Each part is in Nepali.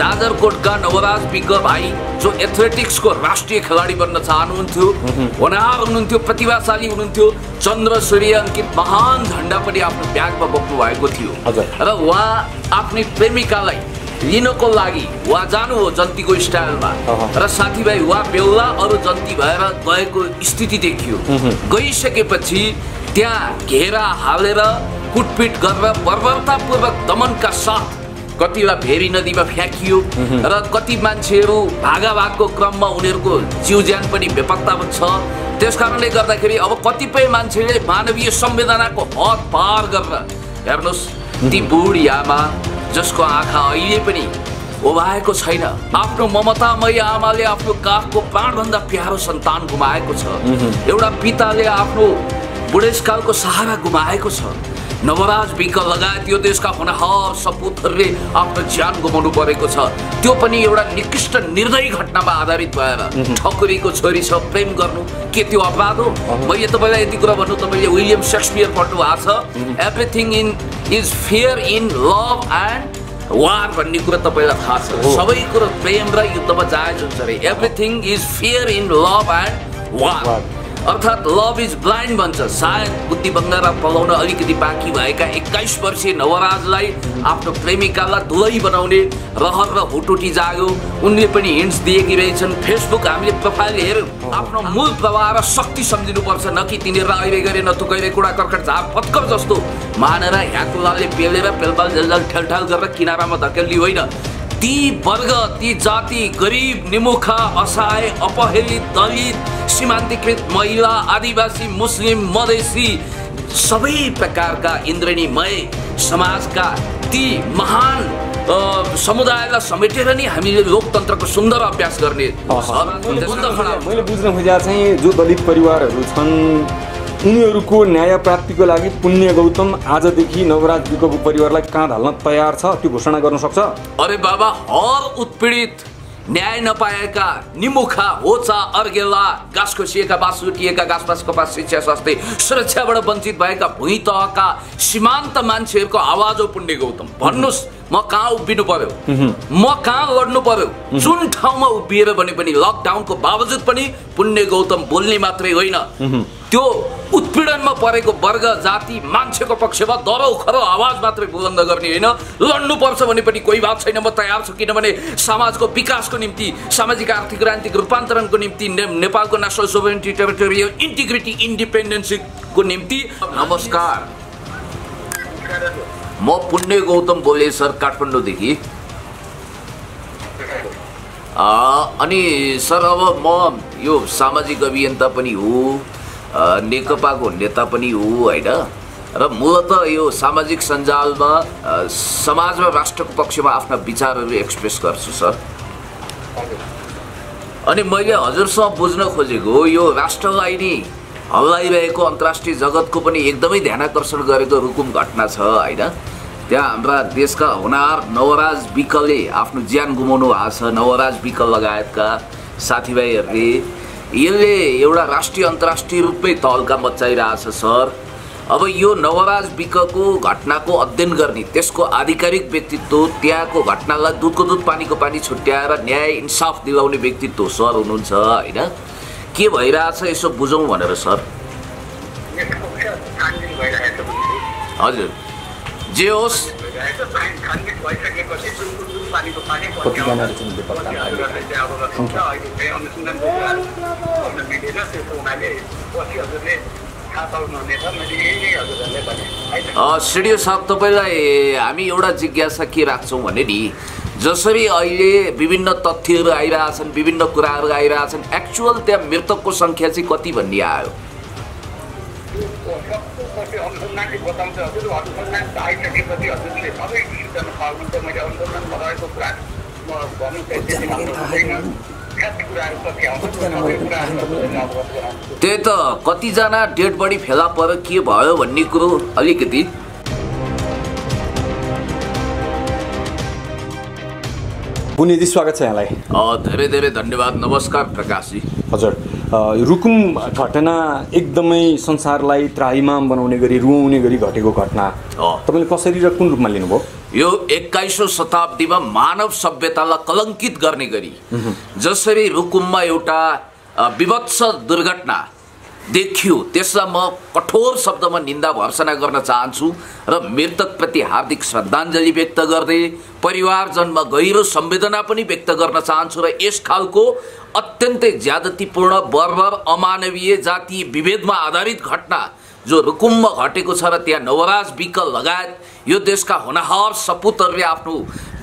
जाजरकोटका नवराज विक भाइ जो एथलेटिक्सको राष्ट्रिय खेलाडी बन्न चाहनुहुन्थ्यो, होनहार हुनुहुन्थ्यो, प्रतिभाशाली हुनुहुन्थ्यो, चन्द्र सूर्य अङ्कित महान झण्डा पनि आफ्नो ब्यागमा बोक्नु भएको थियो र उहाँ आफ्नै प्रेमिकालाई लिनको लागि उहाँ जानु हो जन्तीको स्टाइलमा र साथीभाइ उहाँ बेहुला अरू जन्ती भएर गएको स्थिति देखियो। गइसकेपछि त्यहाँ घेरा हालेर कुटपिट गरेर बर्बरतापूर्वक दमनका साथ कतिलाई भेरी नदीमा फ्याँकियो र कति मान्छेहरू भागाभागको क्रममा उनीहरूको जीवज्यान पनि बेपत्ता छ। त्यसकारणले गर्दाखेरि अब कतिपय मान्छेले मानवीय संवेदनाको हद पार गरेर हेर्नुहोस् ती बुढी आमा जसको आँखा अहिले पनि ओभाएको छैन, आफ्नो ममतामय आमाले आफ्नो काखको प्राणभन्दा प्यारो सन्तान गुमाएको छ, एउटा पिताले आफ्नो बुढेसकालको सहारा गुमाएको छ। नवराज विक लगायत यो देशका होनहार सपुतहरूले आफ्नो ज्यान गुमाउनु परेको छ। त्यो पनि एउटा निकृष्ट निर्दयी घटनामा आधारित भएर ठकुरीको छोरी छ, प्रेम गर्नु के त्यो अपराध हो? मैले तपाईँलाई यति कुरा भन्नु, तपाईँले विलियम शेक्सपियर पढ्नु भएको छ, everything is fair in love and war भन्ने कुरा तपाईँलाई थाहा छ। सबै कुरो प्रेम र युद्धमा जायज हुन्छ अरे। Everything is fair in love and war, अर्थात् लभ इज ब्लाइन्ड भन्छ। सायद बुद्धिभङ्ग र पलाउन अलिकति बाँकी भएका 21 वर्षीय नवराजलाई आफ्नो प्रेमिकालाई दुलै बनाउने रहर र हुटुटी जाग्यो। उनले पनि हिन्ट्स दिएकी रहेछन्। फेसबुक हामीले प्रोफाइल हेऱ्यौँ, आफ्नो मूल प्रवाह र शक्ति सम्झिनुपर्छ, न कि तिनीहरूलाई अहिले गरे नथुकैले कुडा कर्कट झार फत्कर जस्तो मानेर ह्याकुलाले पेलेर पेलपाल जलजल ठेलठाल गरेर किनारामा धकेल्ने होइन। ती वर्ग, ती जाति, गरिब, निमुखा, असहाय, अपहेलित, दलित, सीमान्तकृत महिला, आदिवासी, मुस्लिम, मधेसी सबै प्रकारका इन्द्रणीमय समाजका ती महान समुदायलाई समेटेर नि हामीले लोकतन्त्रको सुन्दर अभ्यास गर्ने। मैले बुझ्न खोजेको चाहिँ जो दलित परिवारहरू छन् उनीहरूको न्याय प्राप्तिको लागि पुण्य गौतम आजदेखि नवराज विकको परिवारलाई काँध हाल्न तयार छ, त्यो घोषणा गर्न सक्छ? अरे बाबा, हर उत्पीडित, न्याय नपाएका, निमुखा, होचा, अर्गेला, घाँस खोसिएका, बाँस लुटिएका, घाँसपास कपास शिक्षा स्वास्थ्य सुरक्षाबाट वञ्चित भएका भुइँ तहका सीमान्त मान्छेहरूको आवाज हो पुण्य गौतम। भन्नुहोस्, म कहाँ उभिनु पर्यो, म कहाँ लड्नु पर्यो, जुन ठाउँमा उभिएर भने पनि लकडाउनको बावजुद पनि पुण्य गौतम बोल्ने मात्रै होइन, त्यो उत्पीडनमा परेको वर्ग, जाति, मान्छेको पक्षमा दरो खरो आवाज मात्रै बुलन्द गर्ने होइन, लड्नु पर्छ भने पनि कोही बात छैन, म तयार छु। किनभने समाजको विकासको निम्ति, सामाजिक आर्थिक राजनीतिक रूपान्तरणको निम्ति, नेपालको नेसनल सोभरेनिटी, टेरिटोरियल इन्टिग्रिटी, इन्डिपेन्डेन्सको निम्ति। नमस्कार, म पुण्य गौतम बोले सर, काठमाडौँदेखि। अनि सर, अब म यो सामाजिक अभियन्ता पनि हो, नेकपाको नेता पनि हो होइन, र मूलतः यो सामाजिक सञ्जालमा समाज र राष्ट्रको पक्षमा आफ्ना विचारहरू एक्सप्रेस गर्छु सर। अनि मैले हजुरसँग बुझ्न खोजेको यो राष्ट्रलाई नि हल्लाइरहेको अन्तर्राष्ट्रिय जगतको पनि एकदमै ध्यानाकर्षण गरेको रुकुम घटना छ होइन। त्यहाँ हाम्रा देशका होनहार नवराज विकले आफ्नो ज्यान गुमाउनु भएको छ। नवराज विक लगायतका साथीभाइहरूले यसले एउटा राष्ट्रिय अन्तर्राष्ट्रिय रूपमै तहल्का मचाइरहेछ सर। अब यो नवराज विकको घटनाको अध्ययन गर्ने, त्यसको आधिकारिक व्यक्तित्व, त्यहाँको घटनालाई दुधको दुध पानीको पानी छुट्याएर न्याय इन्साफ दिलाउने व्यक्तित्व सर हुनुहुन्छ होइन। के भइरहेछ यसो बुझौँ भनेर सर। हजुर, जे होस्, सिडिओ साहब, तपाईँलाई हामी एउटा जिज्ञासा के राख्छौँ भने नि, जसरी अहिले विभिन्न तथ्यहरू आइरहेछन्, विभिन्न कुराहरू आइरहेछन्, एक्चुअल त्यहाँ मृतकको सङ्ख्या चाहिँ कति भन्ने आयो? त्यही त, कतिजना डेड बडी फेला पऱ्यो, के भयो भन्ने कुरो अलिकति। पुण्यजी, स्वागत छ यहाँलाई। धेरै धेरै धन्यवाद। नमस्कार प्रकाशजी। हजुर, रुकुम घटना एकदमै संसारलाई त्राहिमाम बनाउने गरी, रुवाउने गरी घटेको घटना, तपाईँले कसरी र कुन रूपमा लिनुभयो? यो 21औं शताब्दीमा मानव सभ्यतालाई कलङ्कित गर्ने गरी जसरी रुकुममा एउटा विभत्स दुर्घटना देखियो त्यसलाई म कठोर शब्दमा निन्दा भर्सना गर्न चाहन्छु र मृतकप्रति हार्दिक श्रद्धाञ्जली व्यक्त गर्दै परिवारजनमा गहिरो संवेदना पनि व्यक्त गर्न चाहन्छु र यस खालको अत्यन्तै ज्यादतीपूर्ण बर्बर अमानवीय जातीय विभेदमा आधारित घटना जो रुकुममा घटेको छ र त्यहाँ नवराज विक लगायत यो देशका होनहार सपुतहरूले आफ्नो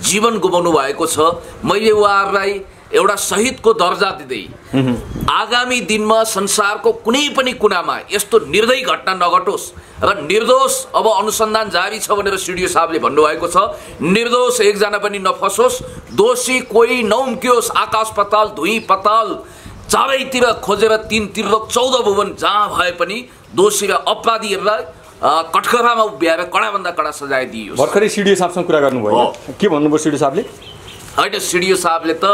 जीवन गुमाउनु भएको छ। मैले उहाँहरूलाई एउटा शहीदको दर्जा दिँदै आगामी दिनमा संसारको कुनै पनि कुनामा यस्तो निर्दयी घटना नघटोस् र निर्दोष अब अनुसन्धान जारी छ भनेर सिडिओ साहबले भन्नुभएको छ। निर्दोष एकजना पनि नफसोस्, दोषी कोही नउम्कियोस्, आकाश पाताल धुई पाताल चारैतिर खोजेर तीनतिर 14 भुवन जहाँ भए पनि दोषी र अपराधीहरूलाई कठघरामा उभ्याएर कडाभन्दा कडा सजाय दिइयोस्। भर्खरै सिडिओ साहबसँग कुरा गर्नुभयो, के भन्नुभयो सिडिओ साहबले? होइन, सिडिओ साहबले त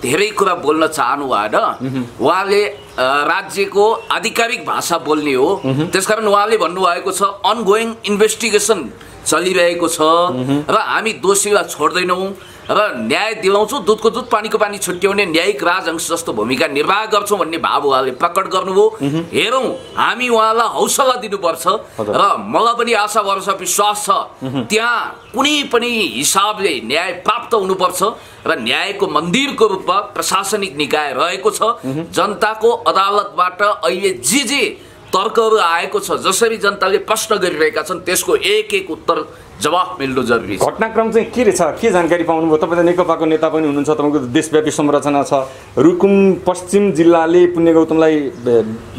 धेरै कुरा बोल्न चाहनु भएन। उहाँले राज्यको आधिकारिक भाषा बोल्ने हो, त्यसकारण उहाँले भन्नुभएको छ अनगोइङ इन्भेस्टिगेसन चलिरहेको छ र हामी दोषीलाई छोड्दैनौँ र न्याय दिलाउँछौँ, दुधको दुध पानीको पानी छुट्याउने न्यायिक राजहंस जस्तो भूमिका निर्वाह गर्छौँ भन्ने भाव उहाँले प्रकट गर्नुभयो। हेरौँ, हामी उहाँलाई हौसला दिनुपर्छ र मलाई पनि आशा भरोसा विश्वास छ त्यहाँ कुनै पनि हिसाबले न्याय प्राप्त हुनुपर्छ र न्यायको मन्दिरको रूपमा प्रशासनिक निकाय रहेको छ। जनताको अदालतबाट अहिले जे तर्कहरू आएको छ, जसरी जनताले प्रश्न गरिरहेका छन् त्यसको एक एक उत्तर जवाफ मिल्नु जरुरी छ। घटनाक्रम चाहिँ के रहेछ, के जानकारी पाउनुभयो? तपाईँ त नेकपाको नेता पनि हुनुहुन्छ, तपाईँको देशव्यापी संरचना छ। रुकुम पश्चिम जिल्लाले पुण्य गौतमलाई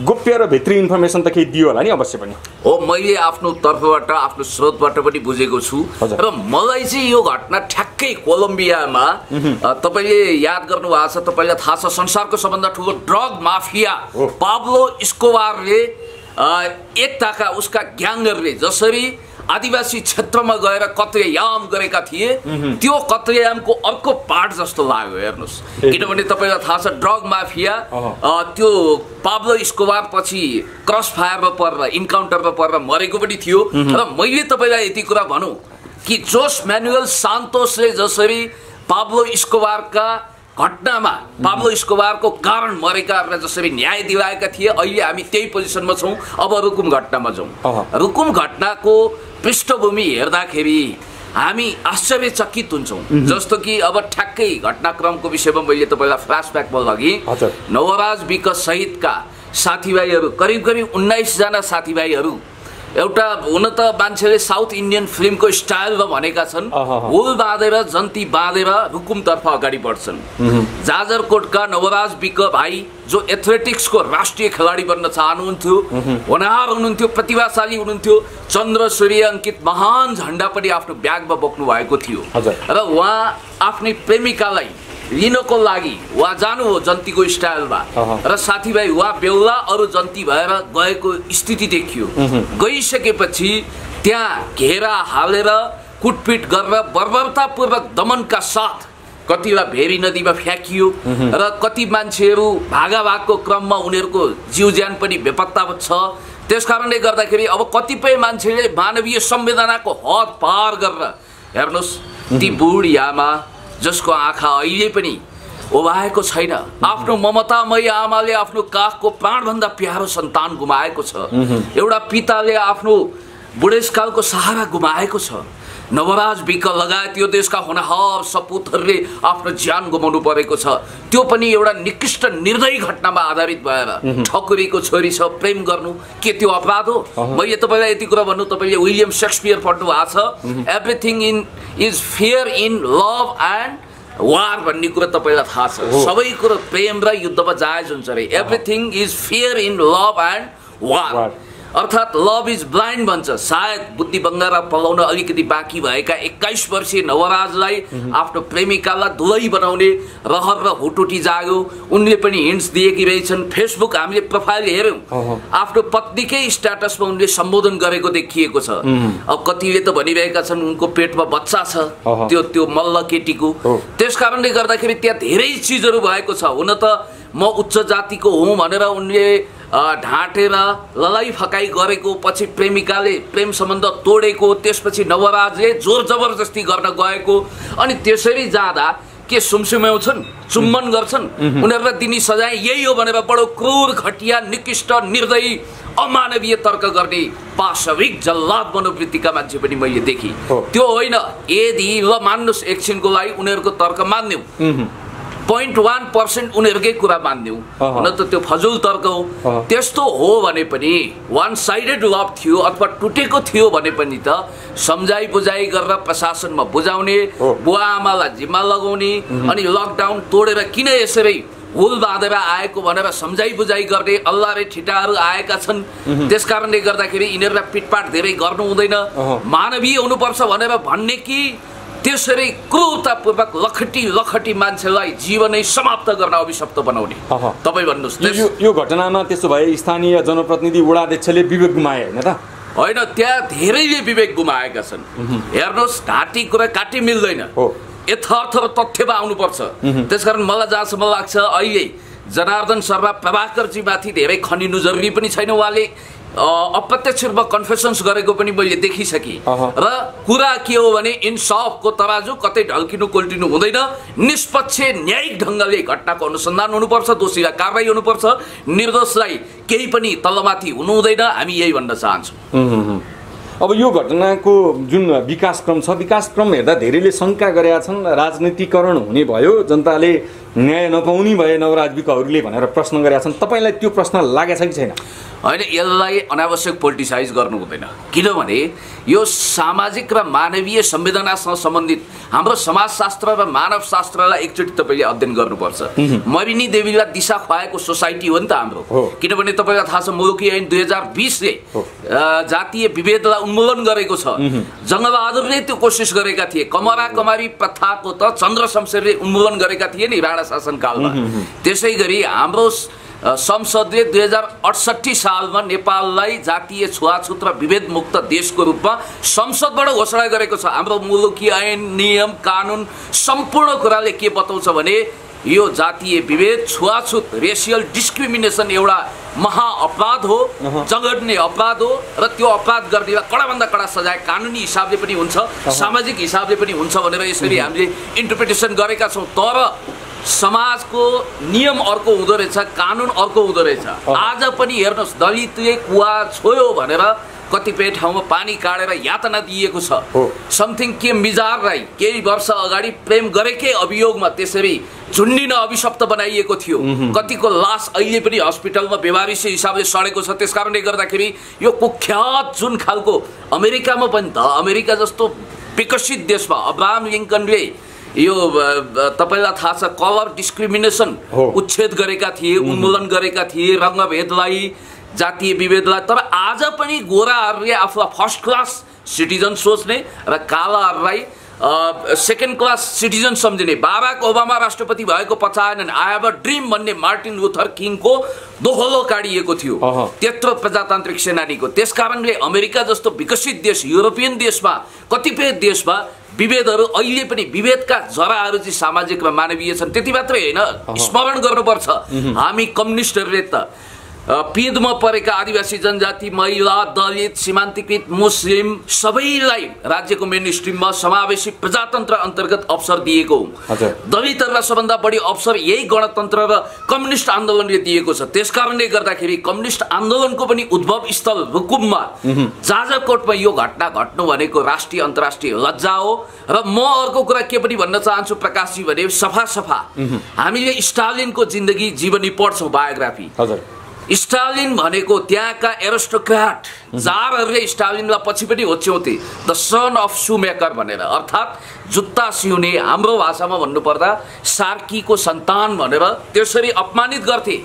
गोप्य र भित्री इन्फर्मेसन त केही दियो होला नि अवश्य पनि? हो, मैले आफ्नो तर्फबाट आफ्नो स्रोतबाट पनि बुझेको छु र मलाई चाहिँ यो घटना ठ्याक्कै कोलम्बियामा तपाईँले याद गर्नुभएको छ, तपाईँलाई थाहा छ संसारको सबभन्दा ठुलो ड्रग माफिया पाब्लो एस्कोबारले एकताका उसका ग्याङहरूले जसरी आदिवासी क्षेत्रमा गएर कत्लेआम गरेका थिए त्यो कत्लेआमको अर्को पार्ट जस्तो लाग्यो। हेर्नुहोस्, किनभने तपाईँलाई थाहा छ ड्रग माफिया त्यो पाब्लो एस्कोबार पछि क्रस फायरमा परेर इन्काउन्टरमा परेर मरेको पनि थियो। र मैले तपाईँलाई यति कुरा भनौँ कि जोस म्यानुएल सान्तोसले जसरी पाब्लो एस्कोबारका घटनामा पाब्लो एस्कोबारको कारण मरेकाहरूलाई जसरी न्याय दिलाएका थिए, अहिले हामी त्यही पोजिसनमा छौँ। अब रुकुम घटनामा जाउँ। रुकुम घटनाको पृष्ठभूमि हेर्दाखेरि हामी आश्चर्यचकित हुन्छौँ। जस्तो कि अब ठ्याक्कै घटनाक्रमको विषयमा मैले तपाईँलाई फ्ल्यासब्याक बोल्न अघि नवराज विक सहितका साथीभाइहरू करिब 19 जना साथीभाइहरू एउटा हुन त मान्छेले साउथ इन्डियन फिल्मको स्टाइलमा भनेका छन्, हुल बाँधेर जन्ती बाँधेर रुकुमतर्फ अगाडि बढ्छन्। जाजरकोटका नवराज विक भाइ जो एथलेटिक्सको राष्ट्रिय खेलाडी बन्न चाहनुहुन्थ्यो, होनहार हुनुहुन्थ्यो, प्रतिभाशाली हुनुहुन्थ्यो, चन्द्र सूर्य अङ्कित महान झन्डा पनि आफ्नो ब्यागमा बोक्नु भएको थियो र उहाँ आफ्नै प्रेमिकालाई लिनको लागि उहाँ जानु हो जन्तीको स्टाइलमा र साथीभाइ उहाँ बेहुला अरू जन्ती भएर गएको स्थिति देखियो। गइसकेपछि त्यहाँ घेरा हालेर कुटपिट गरेर बर्बरतापूर्वक दमनका साथ कतिलाई भेरी नदीमा फ्याँकियो र कति मान्छेहरू भागाभागको क्रममा उनीहरूको जीव ज्यान पनि बेपत्ता छ। त्यसकारणले गर्दाखेरि अब कतिपय मान्छेले मानवीय संवेदनाको हद पार गरेर हेर्नुहोस् ती बुढी आमा जसको आँखा अहिले पनि ओभाएको छैन, आफ्नो ममतामय आमाले आफ्नो काखको प्राणभन्दा प्यारो सन्तान गुमाएको छ, एउटा पिताले आफ्नो बुढेसकालको सहारा गुमाएको छ। नवराज विक लगायत यो देशका होनहार सपुतहरूले आफ्नो ज्यान गुमाउनु परेको छ। त्यो पनि एउटा निकृष्ट निर्दयी घटनामा आधारित भएर ठकुरीको छोरी छ, प्रेम गर्नु के त्यो अपराध हो? मैले तपाईँलाई यति कुरा भन्नु, तपाईँले विलियम शेक्सपियर पढ्नु भएको छ, everything is fair in love and war भन्ने कुरा तपाईँलाई थाहा छ। सबै कुरो प्रेम र युद्धमा जायज हुन्छ रे। Everything is fair in love and war, अर्थात् लभ इज ब्लाइन्ड भन्छ। सायद बुद्धिभङ्ग र पलाउन अलिकति बाँकी भएका 21 वर्षीय नवराजलाई आफ्नो प्रेमिकालाई दुलै बनाउने रहर र हुटुटी जाग्यो। उनले पनि हिन्ट्स दिएकी रहेछन्। फेसबुक हामीले प्रोफाइल हेऱ्यौँ, आफ्नो पत्नीकै स्ट्याटसमा उनले सम्बोधन गरेको देखिएको छ। अब कतिले त भनिरहेका छन् उनको पेटमा बच्चा छ, त्यो मल्ल केटीको। त्यसकारणले गर्दाखेरि त्यहाँ धेरै चिजहरू भएको छ। हुन त म उच्च जातिको हुँ भनेर उनले ढाँटेर ललाई फकाई गरेको, पछि प्रेमिकाले प्रेम सम्बन्ध तोडेको, त्यसपछि नवराजले जोर जबरजस्ती गर्न गएको, अनि त्यसरी जाँदा के सुमसुम्याउँछन्, चुम्बन गर्छन्, उनीहरूलाई दिने सजाय यही हो भनेर बडो क्रूर, घटिया, निकृष्ट, निर्दयी, अमानवीय तर्क गर्ने पाशविक जल्लाद मनोवृत्तिका मान्छे पनि मैले देखेँ। त्यो होइन, यदि ल मान्नुहोस् एकछिनको लागि उनीहरूको तर्क मान्यौँ, 0.1% उनीहरूकै कुरा मान्यौँ, न त त्यो फजुल तर्क हो। त्यस्तो हो भने पनि वान साइडेड लभ थियो अथवा टुटेको थियो भने पनि त सम्झाइ बुझाइ गरेर प्रशासनमा बुझाउने, बुवा आमालाई जिम्मा लगाउने, अनि लकडाउन तोडेर किन यसरी हुल बाँधेर आएको भनेर सम्झाइ बुझाइ गर्ने अल्लाह रे ठिटाहरू आएका छन्। त्यसकारणले गर्दाखेरि यिनीहरूलाई पिटपाट धेरै गर्नु हुँदैन, मानवीय हुनुपर्छ भनेर भन्ने कि त्यसरी क्रूरतापूर्वक लखटी मान्छेलाई जीवनै समाप्त गर्न अभिशप्त बनाउने? तपाईँ भन्नुहोस्। यो घटनामा त्यसो भए स्थानीय जनप्रतिनिधि वडाध्यक्षले विवेक गुमाए होइन त? होइन, त्यहाँ धेरैले विवेक गुमाएका छन्। हेर्नुहोस्, घाँटी कुरा काटी मिल्दैन, यथार्थ र तथ्यमा आउनुपर्छ। त्यसकारण मलाई जहाँसम्म लाग्छ अहिले जनार्दन शर्मा प्रभाकरजी माथि धेरै खनिनु जरुरी पनि छैन। उहाँले अप्रत्यक्ष रूपमा कन्फेसन्स गरेको पनि मैले देखिसकेँ। र कुरा के हो भने इन्साफको तराजु कतै ढल्किनु कोल्टिनु हुँदैन, निष्पक्ष न्यायिक ढङ्गले घटनाको अनुसन्धान हुनुपर्छ, दोषीलाई कारबाही हुनुपर्छ, निर्दोषलाई केही पनि तलमाथि हुनु हुँदैन। हामी यही भन्न चाहन्छौँ। अब यो घटनाको जुन विकासक्रम छ, विकासक्रम हेर्दा धेरैले शङ्का गरेका छन्, राजनीतिकरण हुने भयो, जनताले न्याय नपाउने भए नवराज विकहरूले भनेर प्रश्न गरेका छन्। तपाईँलाई त्यो प्रश्न लागेको छ कि छैन? होइन, यसलाई अनावश्यक पोलिटिसाइज गर्नु हुँदैन, किनभने यो सामाजिक र मानवीय संवेदनासँग सम्बन्धित हाम्रो समाजशास्त्र र मानवशास्त्रलाई एकचोटि तपाईँले अध्ययन गर्नुपर्छ। मरिनी देवीलाई दिशा खुवाएको सोसाइटी हो नि त हाम्रो। किनभने तपाईँलाई थाहा छ मुलुकी ऐन 2020ले जातीय विभेदलाई उन्मूलन गरेको छ। जङ्गबहादुरले त्यो कोसिस गरेका थिए। कमरा कमारी प्रथाको त चन्द्र शमशेरले उन्मूलन गरेका थिए नि राणा शासनकालमा। त्यसै गरी हाम्रो संसदले 2068 सालमा नेपाललाई जातीय छुवाछुत र विभेद मुक्त देशको रूपमा संसदबाट घोषणा गरेको छ। हाम्रो मुलुकी ऐन, नियम, कानुन सम्पूर्ण कुराले के बताउँछ भने यो जातीय विभेद, छुवाछुत, रेसियल डिस्क्रिमिनेसन एउटा महाअपराध हो, जघन्य अपराध हो, र त्यो अपराध गर्नेलाई कडाभन्दा कडा सजाय कानुनी हिसाबले पनि हुन्छ, सामाजिक हिसाबले पनि हुन्छ भनेर यसरी हामीले इन्टरप्रिटेसन गरेका छौँ। तर समाजको नियम अर्को हुँदो रहेछ, कानुन अर्को हुँदो रहेछ। आज पनि हेर्नुहोस्, दलितले कुवा छोयो भनेर कतिपय ठाउँमा पानी काटेर यातना दिएको छ। समथिङ के मिजारलाई केही वर्ष अगाडि प्रेम गरेकै अभियोगमा त्यसरी झुन्डिन अभिशप्त बनाइएको थियो। कतिको लास अहिले पनि हस्पिटलमा बेवारिसी हिसाबले सडेको छ। त्यसकारणले गर्दाखेरि यो कुख्यात जुन खालको अमेरिकामा पनि त, अमेरिका जस्तो विकसित देशमा अब्राहम लिङ्कनले यो तपाईँलाई थाहा छ कलर डिस्क्रिमिनेसन उच्छेद गरेका थिए, उन्मूलन गरेका थिए, रङ्गभेदलाई, जातीय विभेदलाई। तर आज पनि गोराहरूले आफूलाई फर्स्ट क्लास सिटिजन सोच्ने र कालाहरूलाई सेकेन्ड क्लास सिटिजन सम्झिने। बाराक ओबामा राष्ट्रपति भएको पछाएनन्। आई हेभ अ ड्रिम भन्ने मार्टिन लुथर किङको दोहोलो काढिएको थियो त्यत्रो प्रजातान्त्रिक सेनानीको। त्यसकारणले अमेरिका जस्तो विकसित देश, युरोपियन देशमा, कतिपय देशमा विभेदहरू अहिले पनि विभेदका जराहरू चाहिँ सामाजिक र मानवीय छन्। त्यति मात्रै होइन, स्मरण गर्नुपर्छ हामी कम्युनिस्टहरूले त पिँधमा परेका आदिवासी जनजाति, महिला, दलित, सीमान्तकृत मुस्लिम सबैलाई राज्यको मेन स्ट्रिममा समावेशी प्रजातन्त्र अन्तर्गत अवसर दिएको हो। दलितहरूलाई सबभन्दा बढी अवसर यही गणतन्त्र र कम्युनिस्ट आन्दोलनले दिएको छ। त्यसकारणले गर्दाखेरि कम्युनिस्ट आन्दोलनको पनि उद्भव स्थल रुकुममा, जाजरकोटमा यो घटना घट्नु भनेको राष्ट्रिय अन्तर्राष्ट्रिय लज्जा हो। र म अर्को कुरा के पनि भन्न चाहन्छु प्रकाशजी भने सफा हामीले स्टालिनको जिन्दगी जीवनी पढ्छौँ, बायोग्राफी। स्टालिन भनेको त्यहाँका एरिस्टोक्राट जारहरूले स्टालिनलाई पछि पनि होच्याउँथे द सन अफ सुमेकर भनेर, अर्थात् जुत्ता सिउने, हाम्रो भाषामा भन्नुपर्दा सार्कीको सन्तान भनेर त्यसरी अपमानित गर्थे।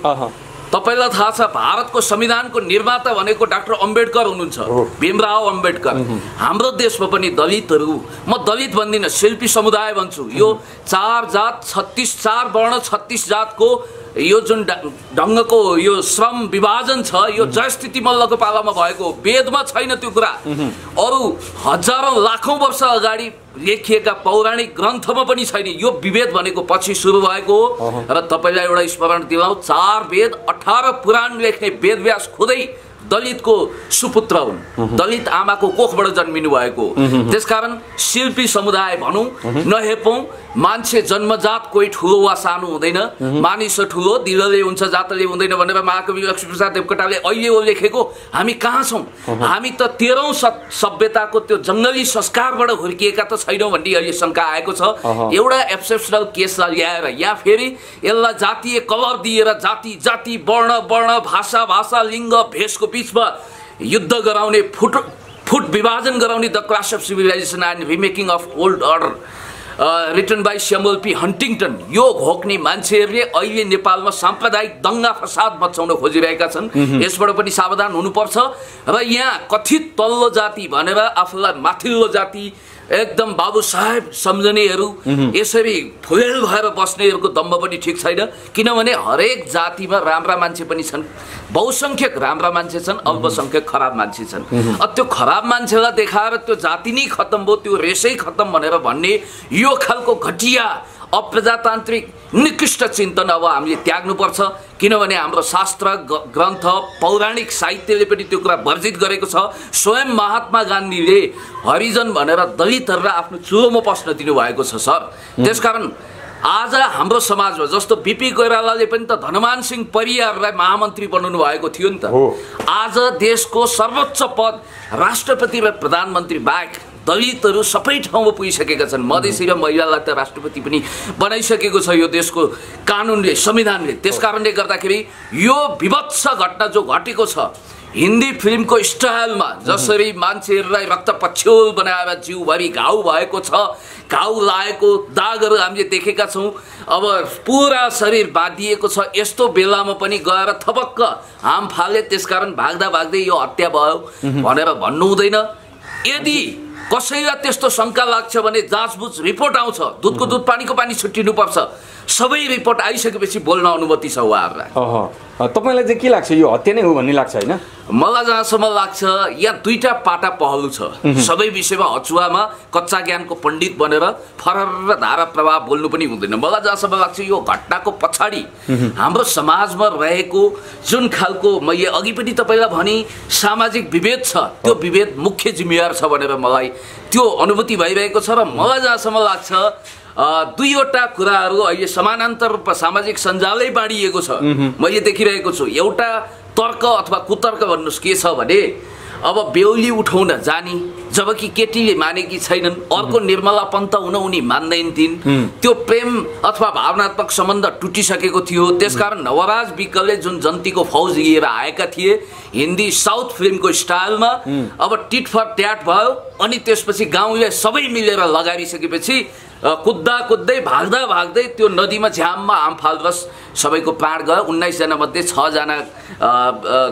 तपाईलाई थाहा छ भारतको संविधानको निर्माता भनेको डाक्टर अम्बेडकर हुनुहुन्छ, भीमराव अम्बेडकर। हाम्रो देशमा पनि दलितहरू, म दलित भन्दिनँ, शिल्पी समुदाय भन्छु, यो 4 जात 36 वर्ण 36 जातको यो जुन ढङ्गको यो श्रम विभाजन छ, यो जयस्थिति मल्लको पालामा भएको, वेदमा छैन त्यो कुरा। अरू हजारौं लाखौं वर्ष अगाडि लेखिएका पौराणिक ग्रन्थमा पनि छैन। यो विभेद भनेको पछि सुरु भएको हो र तपाईलाई एउटा स्मरण दिलाऊ, 4 वेद 18 पुराण लेख्ने वेदव्यास खुदै दलितको सुपुत्र हुन्, दलित आमाको कोखबाट जन्मिनु भएको। त्यसकारण शिल्पी समुदाय भनौँ नहेपौँ, मान्छे जन्मजात कोही ठुलो वा सानो हुँदैन, मानिस ठुलो दिलले हुन्छ जातले हुँदैन भनेर महाकवि लक्ष्मीप्रसाद देवकोटाले अहिले हो लेखेको। हामी कहाँ छौँ? हामी त 13औं सभ्यताको त्यो जङ्गली संस्कारबाट हुर्किएका त छैनौँ भन्ने अहिले शङ्का आएको छ। एउटा एक्सेप्सनल केसलाई ल्याएर या फेरि यसलाई जातीय कलर दिएर जाति जाति वर्ण वर्ण भाषा भाषा लिङ्ग भेषको बीचमा युद्ध गराउने, फुट विभाजन गराउने the class of civilisation and remaking of old order written by Samuel P Huntington, यो घोक्ने मान्छेहरूले अहिले नेपालमा साम्प्रदायिक दङ्गा फसाद मचाउन खोजिरहेका छन्। यसबाट पनि सावधान हुनुपर्छ। र यहाँ कथित तल्लो जाति भनेर आफूलाई माथिल्लो जाति एकदम बाबु साहेब सम्झनेहरू यसरी फुलेल भएर बस्नेहरूको दम्ब पनि ठिक छैन। किनभने हरेक जातिमा राम्रा मान्छे पनि छन्, बहुसङ्ख्यक राम्रा मान्छे छन्, अल्पसङ्ख्यक खराब मान्छे छन्। त्यो खराब मान्छेलाई देखाएर त्यो जाति नै खत्तम भयो, त्यो रेसै खत्तम भनेर भन्ने यो खालको घटिया अप्रजातान्त्रिक निकृष्ट चिन्तन अब हामीले त्याग्नुपर्छ। किनभने हाम्रो शास्त्र ग्रन्थ पौराणिक साहित्यले पनि त्यो कुरा वर्जित गरेको छ। स्वयं महात्मा गान्धीले हरिजन भनेर दलितहरूलाई आफ्नो चुलोमा पस्न दिनुभएको छ सर। त्यसकारण आज हाम्रो समाजमा जस्तो बिपी कोइरालाले पनि त धनमान सिंह परियारलाई महामन्त्री बनाउनु भएको थियो नि त। आज देशको सर्वोच्च पद राष्ट्रपति र प्रधानमन्त्री बाहेक दलितहरू सबै ठाउँमा पुगिसकेका छन्। मधेसी र महिलालाई त राष्ट्रपति पनि बनाइसकेको छ यो देशको कानुनले, संविधानले। त्यसकारणले गर्दाखेरि यो विभत्स घटना जो घटेको छ हिन्दी फिल्मको स्टाइलमा, जसरी मान्छेहरूलाई रक्त पछ्यौल बनाएर जिउभरि घाउ भएको छ, घाउ लागेको दागहरू हामीले देखेका छौँ। अब पुरा शरीर बाँधिएको छ, यस्तो बेलामा पनि गएर थपक्क हाम फाले। त्यसकारण भाग्दा भाग्दै यो हत्या भयो भनेर भन्नु हुँदैन। यदि कसैलाई त्यस्तो शङ्का लाग्छ भने जाँचबुझ रिपोर्ट आउँछ, दुधको दुध पानीको पानी छुट्टिनुपर्छ। सबै रिपोर्ट आइसकेपछि बोल्न अनुमति छ उहाँहरूलाई। तपाईँलाई चाहिँ के लाग्छ, यो हत्या नै हो भन्ने लाग्छ होइन? मलाई जहाँसम्म लाग्छ यहाँ दुईटा पाटा पहलु छ। सबै विषयमा हचुवामा कच्चा ज्ञानको पण्डित बनेर फरर धारा प्रभाव बोल्नु पनि हुँदैन। मलाई जहाँसम्म लाग्छ यो घटनाको पछाडि हाम्रो समाजमा रहेको जुन खालको मैले अघि पनि तपाईँलाई भने सामाजिक विभेद छ, त्यो विभेद मुख्य जिम्मेवार छ भनेर मलाई त्यो अनुभूति भइरहेको छ। र मलाई जहाँसम्म लाग्छ दुईवटा कुराहरू अहिले समानान्तर रूपमा सामाजिक सञ्जालै बाँडिएको छ, मैले देखिरहेको छु। एउटा तर्क अथवा कुतर्क भन्नुहोस् के छ भने अब बेहुली उठाउन जाने जबकि केटीले मानेकी छैनन्, अर्को निर्मला पन्त हुन उनी मान्दैनथिन्। त्यो प्रेम अथवा भावनात्मक सम्बन्ध टुटिसकेको थियो। त्यसकारण नवराज विकले जुन जन्तीको फौज लिएर आएका थिए हिन्दी साउथ फिल्मको स्टाइलमा, अब टिट फर ट्याट भयो। अनि त्यसपछि गाउँले सबै मिलेर लगाइसकेपछि कुद्दा कुद्दै भाग्दा भाग्दै त्यो नदीमा झ्याममा आमफाल रस सबैको प्राण गयो। 19 जना मध्ये 6 जना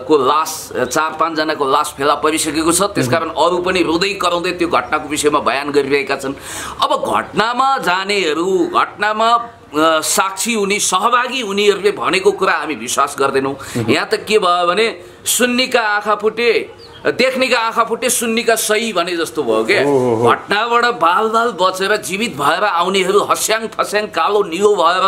को लास, 4-5 जनाको लास फेला परिसकेको छ। त्यसकारण अरू पनि रुँदै कराउँदै त्यो घटनाको विषयमा बयान गरिरहेका छन्। अब घटनामा जानेहरू, घटनामा साक्षी हुने, सहभागी हुनेहरूले भनेको कुरा हामी विश्वास गर्दैनौँ। यहाँ त के भयो भने सुन्नीका आँखा फुटे, देख्नेका आँखा फुटे, सुन्नीका सही भने जस्तो भयो क्या। घटनाबाट बाल बाल बचेर जीवित भएर आउनेहरू हस्याङ फस्याङ कालो निलो भएर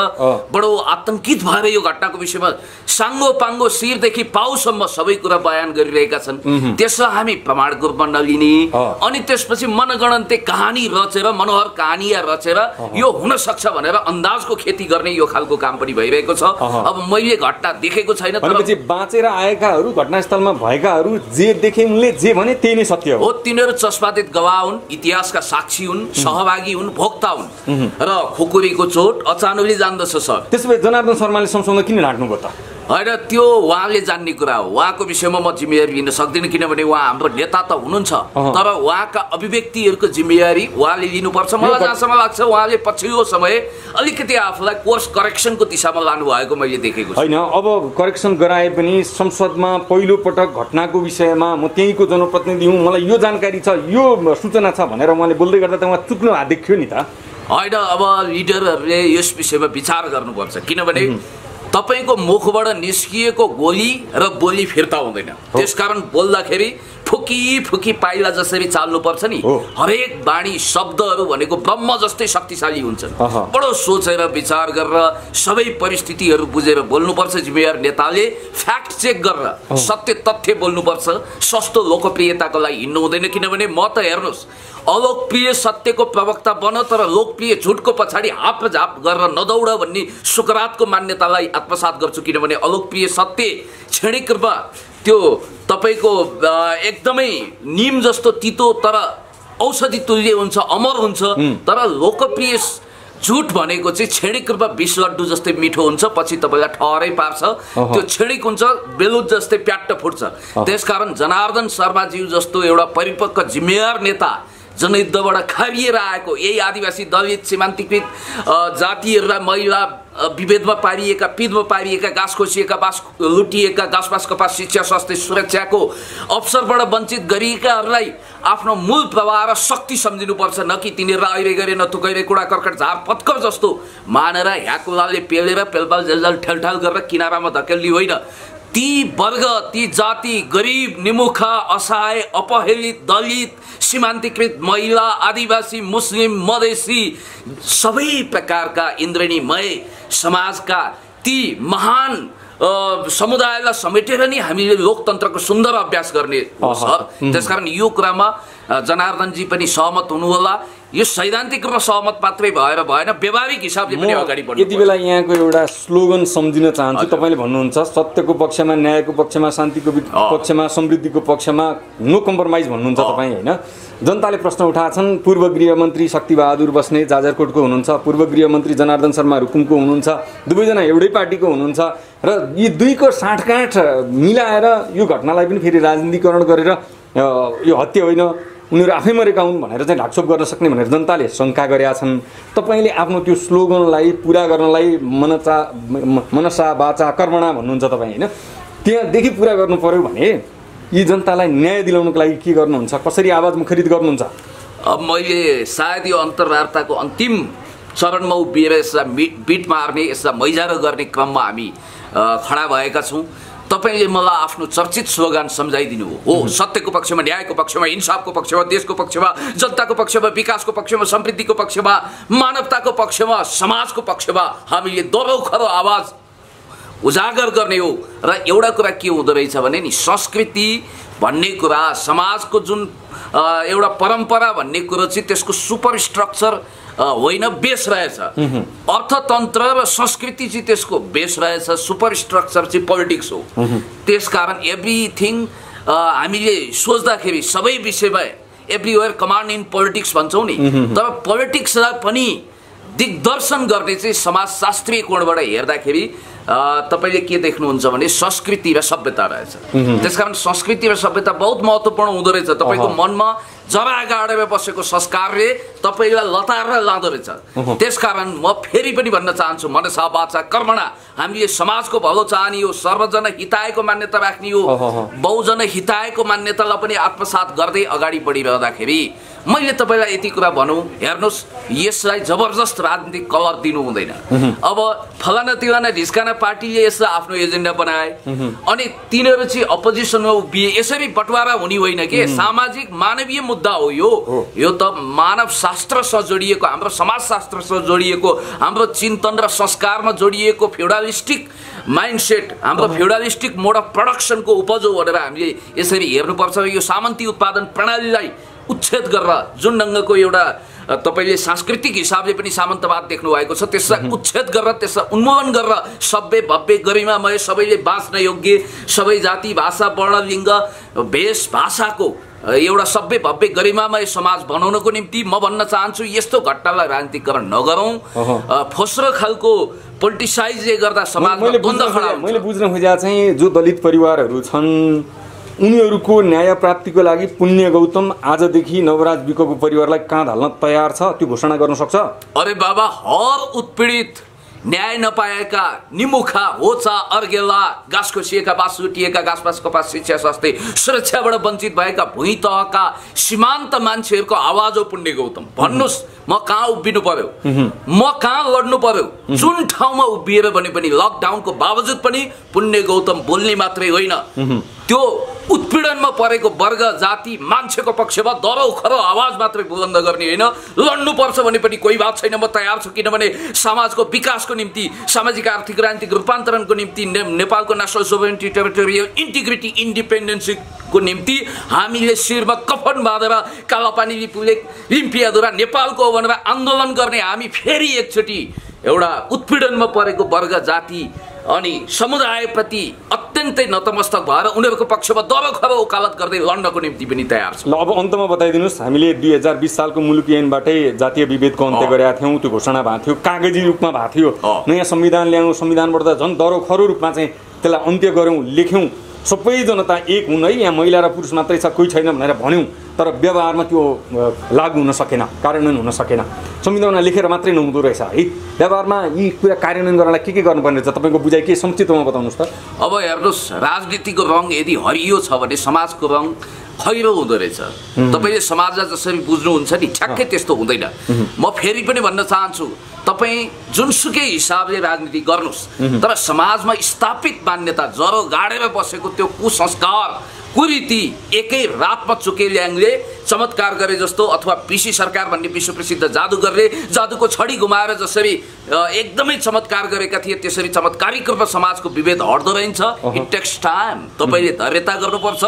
बडो आतंकित भएर यो घटनाको विषयमा साङ्गो पाङ्गो शिरदेखि पाउसम्म सबै कुरा बयान गरिरहेका छन्। त्यसलाई हामी प्रमाणको रूपमा नलिने, अनि त्यसपछि मनगणन्ते कहानी रचेर, मनोहर कहानी रचेर यो हुन सक्छ भनेर अन्दाजको खेती गर्ने यो खालको काम पनि भइरहेको छ। अब मैले घटना देखेको छैन, तर बाँचेर आएकाहरू, घटनास्थलमा भएकाहरू जे देखे उनले जे भने त्यही नै सत्य हो। तिनीहरू चस्पादित गवाह हुन्, इतिहासका साक्षी हुन्, सहभागी हुन्, भोक्ता हुन्। र खुकुरीको चोट अचानकले जान्दछ सर। त्यसो भए जनार्दन शर्माले सँगसँगै किन ढाक्नुभयो त? होइन, त्यो उहाँले जान्ने कुरा हो। उहाँको विषयमा म जिम्मेवारी लिन सक्दिनँ, किनभने उहाँ हाम्रो नेता त हुनुहुन्छ, तर उहाँका अभिव्यक्तिहरूको जिम्मेवारी उहाँले लिनुपर्छ। मलाई जहाँसम्म लाग्छ उहाँले पछिल्लो समय अलिकति आफूलाई कोर्स करेक्सनको दिशामा लानु भएको मैले देखेको छु। होइन, अब करेक्सन गराए पनि संसदमा पहिलो पटक घटनाको विषयमा म त्यहीँको जनप्रतिनिधि हुँ, मलाई यो जानकारी छ, यो सूचना छ भनेर उहाँले बोल्दै गर्दा त उहाँ चुक्नु हात देख्यो नि त। होइन, अब लिडरहरूले यस विषयमा विचार गर्नुपर्छ, किनभने तपाईँको मुखबाट निस्किएको गोली र बोली फिर्ता हुँदैन। त्यसकारण बोल्दाखेरि फुकी पाइला जसरी चाल्नुपर्छ नि, हरेक बाणी शब्दहरू भनेको ब्रह्म जस्तै शक्तिशाली हुन्छन्। बडो सोचेर विचार गरेर सबै परिस्थितिहरू बुझेर बोल्नुपर्छ। जिम्मेवार नेताले फ्याक्ट चेक गरेर सत्य तथ्य बोल्नुपर्छ। सस्तो लोकप्रियताको लागि हिँड्नु हुँदैन, किनभने म त हेर्नुहोस् अलोकप्रिय सत्यको प्रवक्ता बन तर लोकप्रिय झुटको पछाडि हापझाप गरेर नदौड भन्ने सुकरातको मान्यतालाई आत्मसात गर्छु। किनभने अलोकप्रिय सत्य क्षणिक रूपमा त्यो तपाईको एकदमै नीम जस्तो तितो तर औषधि तुल्य हुन्छ, अमर हुन्छ। तर लोकप्रिय झुट भनेको चाहिँ क्षणिक रूपमा विष लड्डु जस्तै मिठो हुन्छ, पछि तपाईँलाई ठहरै पार्छ। त्यो क्षणिक हुन्छ, बेलुद जस्तै प्याट्ट फुट्छ। त्यसकारण जनार्दन शर्माज्यू जस्तो एउटा परिपक्व जिम्मेवार नेता जनयुद्धबाट खारिएर आएको, यही आदिवासी दलित सीमान्तकृत जातिहरूलाई महिला विभेदमा पारिएका, पिँधमा पारिएका, घाँस खोसिएका, बास लुटिएका, घाँसपास कपास शिक्षा स्वास्थ्य सुरक्षाको अवसरबाट वञ्चित गरिएकाहरूलाई आफ्नो मूल प्रवाह र शक्ति सम्झिनुपर्छ, न कि तिनीहरूलाई अहिले गरे नथुकैले कुडा कर्कट झार पत्कर जस्तो मानेर ह्याकुलाले पेलेर पेलपाल जेलजाल ठेलठाल गरेर किनारामा धकेल्ने होइन। ती वर्ग, ती जाति, गरिब, निमुखा, असहाय, अपहेलित, दलित, सीमान्तकृत महिला, आदिवासी, मुस्लिम, मधेसी सबै प्रकारका इन्द्रणीमय समाजका ती महान समुदायलाई समेटेर नि हामीले लोकतन्त्रको सुन्दर अभ्यास गर्ने हो सर। त्यसकारण यो कुरामा जनार्दनजी पनि सहमत हुनुहोला। यो सैद्धान्तिक रूपमा सहमत मात्रै भएर भएन, व्यवहारिक हिसाबले पनि अगाडि बढ्नु। यति बेला यहाँको एउटा स्लोगन सम्झिन चाहन्छु। तपाईँले भन्नुहुन्छ सत्यको पक्षमा, न्यायको पक्षमा, शान्तिको पक्षमा, समृद्धिको पक्षमा, नो कम्प्रोमाइज भन्नुहुन्छ तपाईँ, होइन? जनताले प्रश्न उठाएछन्। पूर्व गृहमन्त्री शक्तिबहादुर बस्नेत जाजरकोटको हुनुहुन्छ, पूर्व गृहमन्त्री जनार्दन शर्मा रुकुमको हुनुहुन्छ, दुवैजना एउटै पार्टीको हुनुहुन्छ र यी दुईको साँठगाँठ मिलाएर यो घटनालाई पनि फेरि राजनीतिकरण गरेर यो हत्या होइन, उनीहरू आफै मरेका हुन् भनेर चाहिँ ढाकछोप गर्न सक्ने भनेर जनताले शङ्का गरेका छन्। तपाईँले आफ्नो त्यो स्लोगनलाई पुरा गर्नलाई मनसा वाचा कर्मणा भन्नुहुन्छ तपाईँ, होइन? त्यहाँदेखि पुरा गर्नु पर्यो भने यी जनतालाई न्याय दिलाउनको लागि के गर्नुहुन्छ, कसरी आवाज मुखरित गर्नुहुन्छ? अब मैले सायद यो अन्तर्वार्ताको अन्तिम चरणमा उभिएर यसलाई बिट मार्ने, यसलाई मैजारो गर्ने क्रममा हामी खडा भएका छौँ। तपाईले मलाई आफ्नो चर्चित स्लोगन सम्झाइदिनु हो। सत्यको पक्षमा, न्यायको पक्षमा, इन्साफको पक्षमा, देशको पक्षमा, जनताको पक्षमा, विकासको पक्षमा, समृद्धिको पक्षमा, मानवताको पक्षमा, समाजको पक्षमा हामीले दोहोरो खरो आवाज उजागर गर्ने हो। र एउटा कुरा के हुँदो रहेछ भने नि, संस्कृति भन्ने कुरा, समाजको जुन एउटा परम्परा भन्ने कुरा चाहिँ त्यसको सुपर स्ट्रक्चर होइन, बेस रहेछ। अर्थतन्त्र र संस्कृति चाहिँ त्यसको बेस रहेछ, सुपर स्ट्रक्चर चाहिँ पोलिटिक्स हो। त्यसकारण एभ्रिथिङ हामीले सोच्दाखेरि सबै विषयमा एभ्रिवेयर कमान्ड इन पोलिटिक्स भन्छौँ नि, तर पोलिटिक्सलाई पनि दिग्दर्शन गर्ने चाहिँ समाजशास्त्रीय कोणबाट हेर्दाखेरि तपाईले के देख्नुहुन्छ भने संस्कृति र सभ्यता रहेछ। त्यसकारण संस्कृति र सभ्यता बहुत महत्त्वपूर्ण हुँदो रहेछ। तपाईको मनमा जरा गाडेर बसेको संस्कारले तपाईलाई लतारेर लाँदो रहेछ। त्यसकारण म फेरि पनि भन्न चाहन्छु, मनसा वाचा कर्मणा, हामीले समाजको भलो चाहने हो, सर्वजन हितायको मान्यता राख्ने हो, बहुजन हितायको मान्यतालाई पनि आत्मसात गर्दै अगाडि बढिरहँदाखेरि मैले तपाईलाई यति कुरा भनौँ, हेर्नुहोस् यसलाई जबरजस्त राजनीतिक कलर दिनु हुँदैन। अब फलाना तिलाना ढिस्काना पार्टीले यसलाई आफ्नो एजेन्डा बनाए अनि तिनीहरू चाहिँ अपोजिसनमा उभिए, यसरी बटवारा हुने होइन के। सामाजिक मानवीय मुद्दा हो यो त मानव शास्त्रसँग जोडिएको, हाम्रो समाजशास्त्रसँग जोडिएको, हाम्रो चिन्तन र संस्कारमा जोडिएको फ्युडालिस्टिक माइन्डसेट, हाम्रो फ्युडालिस्टिक मोड अफ प्रडक्सनको उपज हो भनेर हामीले यसरी हेर्नुपर्छ। यो सामन्ती उत्पादन प्रणालीलाई उच्छेद गरेर जुन ढङ्गको एउटा तपाईले सांस्कृतिक हिसाबले पनि सामन्तवाद देख्नु भएको छ, त्यसलाई उच्छेद गरेर त्यसलाई उन्मूलन गरेर सभ्य भव्य गरिमामय, सबैले बाँच्न योग्य, सबै जाति भाषा वर्ण लिङ्ग भेष भाषाको एउटा सभ्य भव्य गरिमामय समाज बनाउनको निम्ति म भन्न चाहन्छु यस्तो घटनालाई राजनीतिकरण नगरौँ। फोस्रो खालको पोलिटिसाइजले गर्दा समाजमा द्वन्द्व खडा हुन्छ। मैले बुझ्न खोजेको चाहिँ जो दलित परिवारहरू छन् उनीहरूको न्याय प्राप्तिको लागि पुण्य गौतम आजदेखि नवराज विकको परिवारलाई काँध हाल्न तयार छ, त्यो घोषणा गर्न सक्छ? अरे बाबा, हर उत्पीडित, न्याय नपाएका, निमुखा, होचा, अर्गेला, घाँस खोसिएका, बास लुटिएका, घाँसपास कपास शिक्षा स्वास्थ्य सुरक्षाबाट वञ्चित भएका भुइँ तहका सीमान्त मान्छेहरूको आवाज हो पुण्य गौतम। भन्नुहोस् म कहाँ उभिनु पर्यो, म कहाँ लड्नु पर्यो, जुन ठाउँमा उभिएर भने पनि लकडाउनको बावजुद पनि पुण्य गौतम बोल्ने मात्रै होइन, त्यो उत्पीडनमा परेको वर्ग जाति मान्छेको पक्षमा दरो खरो आवाज मात्रै बुलन्द गर्ने होइन, लड्नुपर्छ भने पनि कोही बात छैन, म तयार छु। किनभने समाजको विकासको निम्ति, सामाजिक आर्थिक राजनीतिक रूपान्तरणको निम्ति, नेपालको नेसनल सोभरेनिटी, टेरिटोरियल इन्टिग्रिटी, इन्डिपेन्डेन्सको निम्ति हामीले शिरमा कफन बाँधेर कालापानी लिम्पियाद्वारा नेपालको भनेर आन्दोलन गर्ने हामी फेरि एकचोटि एउटा उत्पीडनमा परेको वर्ग जाति अनि समुदायप्रति अत्यन्तै नतमस्तक भएर उनीहरूको पक्षमा दरखरो वकालत गर्दै लड्नको निम्ति पनि तयार छ। ल अब अन्तमा बताइदिनुहोस्, हामीले 2020 सालको मुलुकी ऐनबाटै जातीय विभेदको अन्त्य गरेका थियौँ, त्यो घोषणा भएको थियो, कागजी रूपमा भएको थियो, नयाँ संविधान ल्यायौँ, संविधानबाट झन् दरखरो रूपमा चाहिँ त्यसलाई अन्त्य गऱ्यौँ, लेख्यौँ, सबै जनता एक हुन् है, यहाँ महिला र पुरुष मात्रै छ, कोही छैन भनेर भन्यौँ, तर व्यवहारमा त्यो लागू हुन सकेन, कार्यान्वयन हुन सकेन। संविधानमा लेखेर मात्रै नहुँदो रहेछ है, व्यवहारमा यी कुरा कार्यान्वयन गर्नलाई के गर्नुपर्ने रहेछ, तपाईँको बुझाइ के संक्षिप्तमा बताउनुहोस् त। अब हेर्नुहोस्, राजनीतिको रङ यदि हरियो छ भने समाजको रङ खैरो हुँदो रहेछ। तपाईँले समाजलाई जसरी बुझ्नुहुन्छ नि ठ्याक्कै त्यस्तो हुँदैन। म फेरि पनि भन्न चाहन्छु, तपाईँ जुनसुकै हिसाबले राजनीति गर्नुहोस्, तर समाजमा स्थापित मान्यता जरो गाडेर बसेको त्यो कुसंस्कार कुरीति एकै रातमा चुके ल्याङले चमत्कार गरे जस्तो, अथवा पिसी सरकार भन्ने विश्व प्रसिद्ध जादुगरले जादुको छडी घुमाएर जसरी एकदमै चमत्कार गरेका थिए, त्यसरी चमत्कारिक रूपमा समाजको विभेद हट्दो रहन्छ। It takes time. तपाईँले धैर्यता गर्नुपर्छ,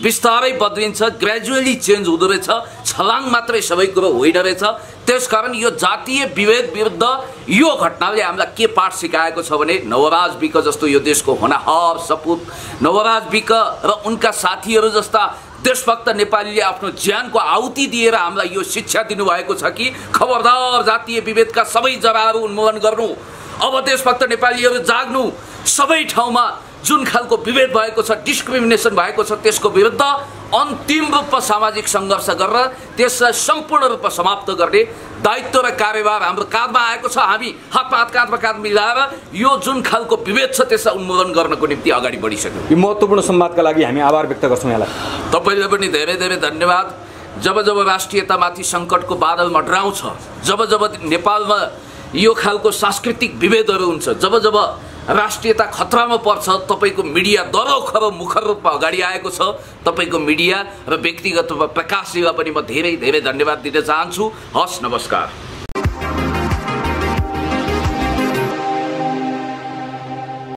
बिस्तारै बदलिन्छ, ग्रेजुअली चेन्ज हुँदो रहेछ, छलाङ मात्रै सबै कुरो होइन रहेछ। त्यसकारण यो जातीय विभेद विरुद्ध यो घटनाले हामीलाई के पाठ सिकाएको छ भने, नवराज विक जस्तो यो देशको होनहार सपुत, नवराज विक र उनका साथीहरू जस्ता देशभक्त नेपालीले आफ्नो ज्यानको आहुति दिएर हामीलाई यो शिक्षा दिनुभएको छ कि खबरदार, जातीय विभेदका सबै जराहरू उन्मूलन गर्नु। अब देशभक्त नेपालीहरू जाग्नु, सबै ठाउँमा जुन खालको विभेद भएको छ, डिस्क्रिमिनेसन भएको छ, त्यसको विरुद्ध अन्तिम रूपमा सामाजिक सङ्घर्ष गरेर त्यसलाई सम्पूर्ण रूपमा समाप्त गर्ने दायित्व र कार्यभार हाम्रो काँधमा आएको छ। हामी काँधमा काँध मिलाएर यो जुन खालको विभेद छ त्यसलाई उन्मूलन गर्नको निम्ति अगाडि बढिसक्यौँ। यो महत्त्वपूर्ण संवादका लागि हामी आभार व्यक्त गर्छौँ यहाँलाई। तपाईँले पनि धेरै धेरै धन्यवाद। जब जब राष्ट्रियतामाथि सङ्कटको बादल मड्राउँछ, जब जब नेपालमा यो खालको सांस्कृतिक विभेदहरू हुन्छ, जब जब राष्ट्रियता खतरामा पर्छ, तपाईँको मिडिया दरखरो मुखर रूपमा अगाडि आएको छ। तपाईँको मिडिया र व्यक्तिगत रूपमा प्रकाशजीलाई पनि म धेरै धेरै धन्यवाद दिन चाहन्छु। हस्, नमस्कार।